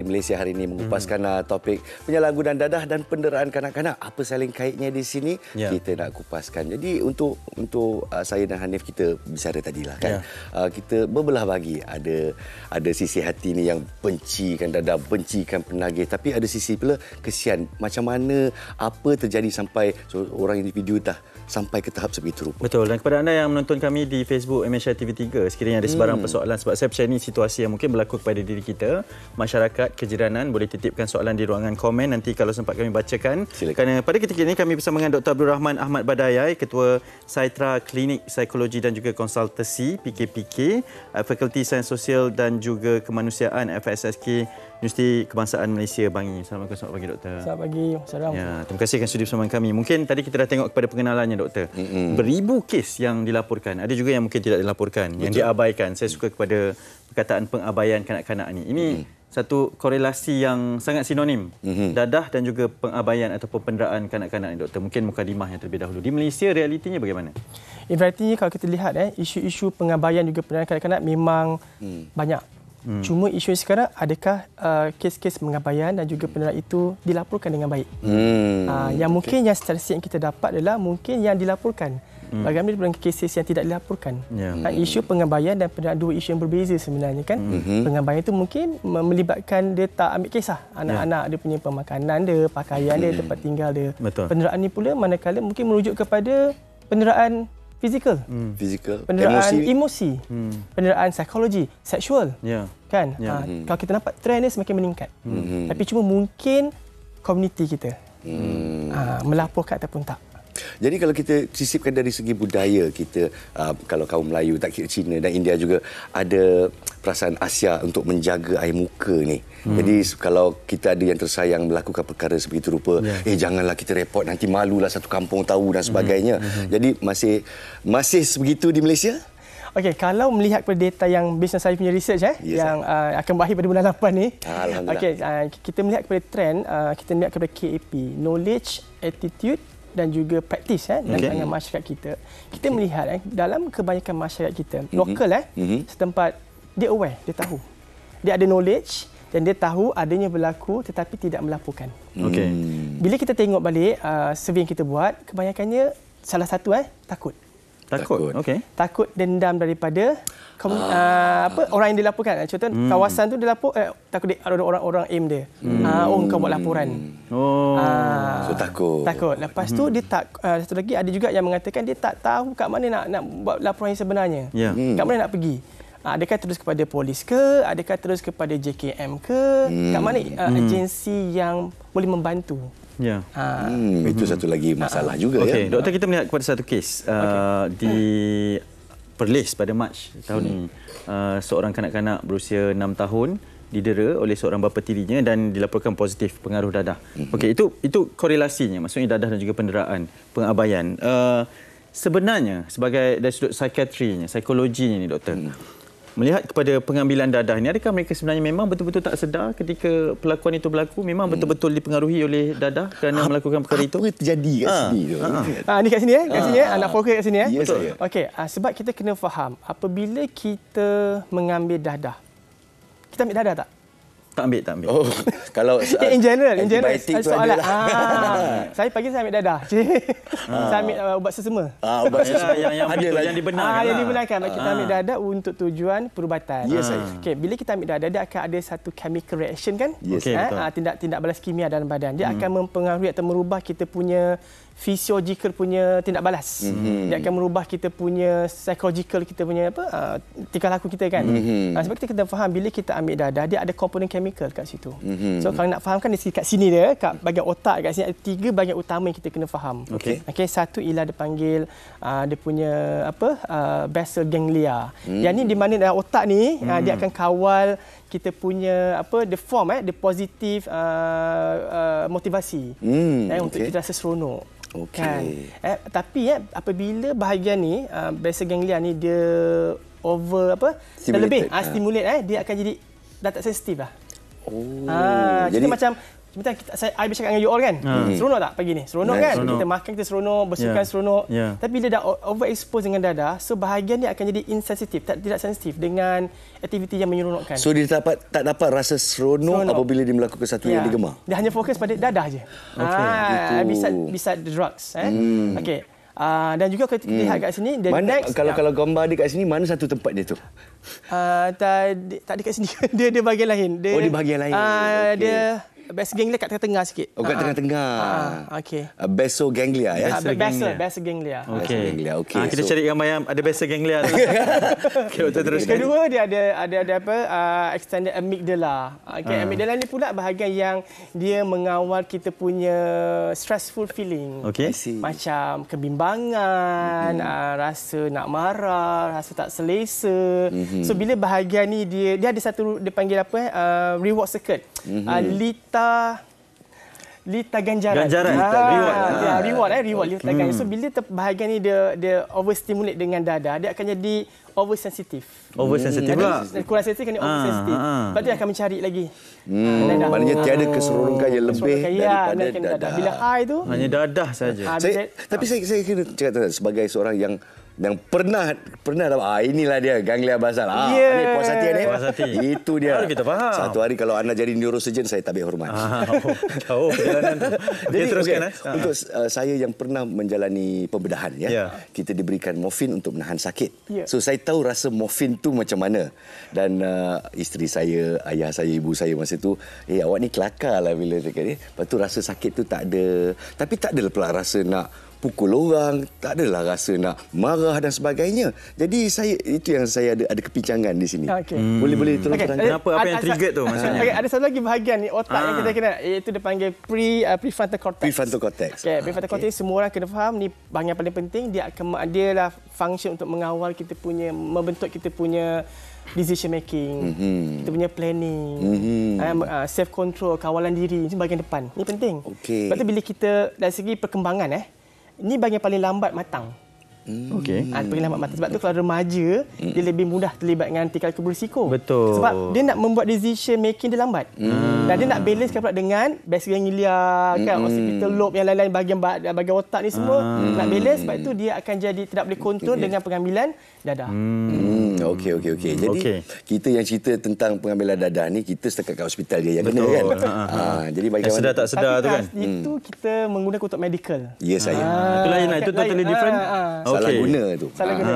Malaysia hari ini mengupaskan topik penyalahgunaan dadah dan penderaan kanak-kanak. Apa saling kaitnya di sini? Kita nak kupaskan. Jadi untuk saya dan Hanif kita bicara tadilah kan. Kita berbelah bagi. Ada sisi hati ni yang bencikan dadah, bencikan penagih, tapi ada sisi pula kesian. Macam mana apa terjadi sampai orang individu sampai ke tahap sebegitu rupa. Betul. Dan kepada anda yang menonton kami di Facebook MSI TV3, sekiranya ada sebarang persoalan, sebab saya percaya ini situasi yang mungkin berlaku kepada diri kita, masyarakat, kejiranan, boleh titipkan soalan di ruangan komen. Nanti kalau sempat kami bacakan. Silakan. Kerana pada ketika ini kami bersama dengan Dr. Abdul Rahman Ahmad Badayai, Ketua Saitra Klinik Psikologi dan juga Konsultasi PKPK, Fakulti Sains Sosial dan juga Kemanusiaan FSSK Universiti Kebangsaan Malaysia, Bangi. Assalamualaikum, selamat pagi Doktor. Selamat pagi. Assalamualaikum. Ya, terima kasih kerana sudi bersama kami. Mungkin tadi kita dah tengok kepada pengenalannya Doktor. Beribu kes yang dilaporkan. Ada juga yang mungkin tidak dilaporkan, yang diabaikan. Saya suka kepada perkataan pengabaian kanak-kanak ni. Ini satu korelasi yang sangat sinonim. Dadah dan juga pengabaian ataupun penderaan kanak-kanak ni Doktor. Mungkin mukadimah yang terlebih dahulu. Di Malaysia realitinya bagaimana? Realitinya kalau kita lihat isu-isu pengabaian juga penderaan kanak-kanak memang banyak. Cuma isu sekarang, adakah kes-kes pengabaian dan juga penderaan itu dilaporkan dengan baik? Yang mungkin yang statistik yang kita dapat adalah mungkin yang dilaporkan. Bagaimana dengan kes yang tidak dilaporkan? Isu pengabaian dan penderaan dua isu yang berbeza sebenarnya kan. Pengabaian itu mungkin melibatkan dia tak ambil kisah anak-anak dia punya pemakanan dia, pakaian dia, tempat tinggal dia. Penderaan ini pula manakala mungkin merujuk kepada penderaan fizikal, penderaan emosi, penderaan psikologi, seksual, kan? Kalau kita nampak trend ini semakin meningkat, tapi cuma mungkin komuniti kita melaporkan ataupun tak. Jadi kalau kita sisipkan dari segi budaya kita, kalau kaum Melayu, tak kira Cina dan India juga ada perasaan Asia untuk menjaga air muka ni. Jadi kalau kita ada yang tersayang melakukan perkara sebegitu rupa, janganlah kita report, nanti malulah satu kampung tahu dan sebagainya. Jadi masih sebegitu di Malaysia? Okey, kalau melihat kepada data yang bisnes saya punya research yang akan berakhir pada bulan 8 ni. Okey, kita melihat kepada trend, kita melihat kepada KAP, knowledge, attitude dan juga praktis dengan masyarakat kita. Kita melihat dalam kebanyakan masyarakat kita, lokal setempat, dia aware, dia tahu. Dia ada knowledge dan dia tahu adanya berlaku tetapi tidak melaporkan. Bila kita tengok balik survey yang kita buat, kebanyakannya salah satu takut. Takut dendam daripada orang yang dilaporkan. Contoh kawasan tu dilapor, takut ada orang-orang aim dia. Kau buat laporan. So takut. Lepas tu dia tak, satu lagi ada juga yang mengatakan dia tak tahu kat mana nak buat laporan yang sebenarnya. Kat mana nak pergi. Adakah terus kepada polis ke? Adakah terus kepada JKM ke? Kat mana agensi yang boleh membantu? Itu satu lagi masalah juga. Doktor, kita melihat kepada satu kes di Perlis pada Mac tahun ini. Seorang kanak-kanak berusia 6 tahun didera oleh seorang bapa tirinya dan dilaporkan positif pengaruh dadah. Itu korelasinya, maksudnya dadah dan juga penderaan, pengabaian. Sebenarnya sebagai dari sudut psikiatrinya, psikologinya ni Doktor, melihat kepada pengambilan dadah ini, adakah mereka sebenarnya memang betul-betul tak sedar ketika pelakuan itu berlaku? Memang betul-betul dipengaruhi oleh dadah kerana melakukan perkara itu? Apa terjadi kat sini tu? Ni kat sini kat sini anak fokus kat sini Betul. Okey, sebab kita kena faham, apabila kita mengambil dadah, kita ambil dadah tak? Tak ambil. Kalau in general soalan. Saya pagi saya ambil dadah. Saya ambil ubat sesama. Ubat sesama yang dibenarkan. Yang dibenarkan. Kita ambil dadah untuk tujuan perubatan. Okey, bila kita ambil dadah, dia akan ada satu chemical reaction kan? Tindak balas kimia dalam badan. Dia akan mempengaruhi atau merubah kita punya physiological punya tindak balas. Dia akan merubah kita punya psychological, kita punya tingkah laku kita kan. Sebab kita kena faham, bila kita ambil dadah, dia ada komponen chemical kat situ. So kalau nak fahamkan kat sini dia, kat bahagian otak kat sini ada 3 bahagian utama yang kita kena faham. Satu ialah dia panggil dia punya basal ganglia. Yang ni di mana dalam otak ni dia akan kawal kita punya the form the positif motivasi untuk kita rasa seronok. Kan? Tapi apabila bahagian ni basal ganglia ni dia terlebih stimulate dia akan jadi dah tak sensitif lah. Jadi macam Sebentar saya bercakap dengan you all kan. Seronok tak pagi ni? Seronok kan? Seronok. Kita makan kita seronok, bersihkan seronok. Tapi bila dah overexpose dengan dadah, so bahagian ni akan jadi insensitif, tidak sensitif dengan aktiviti yang menyeronokkan. So dia tak dapat rasa seronok apabila dia melakukan satu yang digemar. Dia hanya fokus pada dadah je. Bisa drugs. Okey. Dan juga kita lihat kat sini, mana kalau gambar dia kat sini, mana satu tempat dia tu? Tak dekat sini. dia bahagian lain. Di bahagian lain. Dia base ganglia kat tengah-tengah sikit. Kat tengah-tengah. Okey. Baso ganglia ya. Base ganglia. Okey. Kita cari gambar yang ada base ganglia tu. Okey, betul teruskan. Kedua dia ada apa? Extended amygdala. Okey, amygdala ni pula bahagian yang dia mengawal kita punya stressful feeling. Okey. Macam kebimbangan, rasa nak marah, rasa tak selesa. So bila bahagian ni dia ada satu dia panggil apa? Reward circuit. Lita ganjaran. Reward lita ganjaran. So bila bahagian ni dia overstimulate dengan dadah, dia akan jadi oversensitif. Oversensitif pula. Kurang sensitif kan oversensitif. Lepas tu dia akan mencari lagi. Maknanya tiada keseronokan yang lebih daripada dadah. Bila high tu hanya dadah saja. Tapi saya kena cakap sebagai seorang yang pernah inilah dia ganglia basal. Ni puas hati ni. Itu dia. Kita faham. Satu hari kalau anda jadi neurosurgeon, saya tabik hormat. Jauh perjalanan tu. Jadi teruskan. Untuk saya yang pernah menjalani pembedahan kita diberikan morfin untuk menahan sakit. So saya tahu rasa morfin tu macam mana. Dan isteri saya, ayah saya, ibu saya masa tu, awak ni kelakar lah bila cakap ni. Lepas tu rasa sakit tu tak ada. Tapi tak adalah pula rasa nak pukul orang, tak adalah rasa nak marah dan sebagainya. Jadi itu yang saya ada kepincangan di sini. Boleh tolong terangkan. Kenapa? Apa yang trigger tu maksudnya? Ada satu lagi bahagian ni otak yang kita kena, iaitu dipanggil prefrontal cortex. Prefrontal cortex. Prefrontal cortex semua orang kena faham ni bahagian paling penting. Dia lah function untuk mengawal kita punya, membentuk kita punya decision making, kita punya planning, self control, kawalan diri, ini bahagian depan. Ini penting. Lepas tu bila kita dari segi perkembangan ini bahagian paling lambat matang. Paling lambat matang. Sebab tu kalau remaja, dia lebih mudah terlibat dengan anti-kalkulus berisiko. Betul. Sebab dia nak membuat decision making dia lambat. Dan dia nak balance pula dengan base ganglia, kan, occipital lobe yang lain-lain bahagian otak ni semua. Nak balance, sebab tu dia akan jadi tidak boleh kontrol dengan pengambilan dadah. Okey. Jadi kita yang cerita tentang pengambilan dadah ni, kita setakat kat hospital je yang kena kan. Jadi bagaimana? Sedar tak sedar tu kan. Itu kita menggunakan untuk medical. Ya saya. Itu lain lah. Itu totally different. Salah guna tu. Salah guna.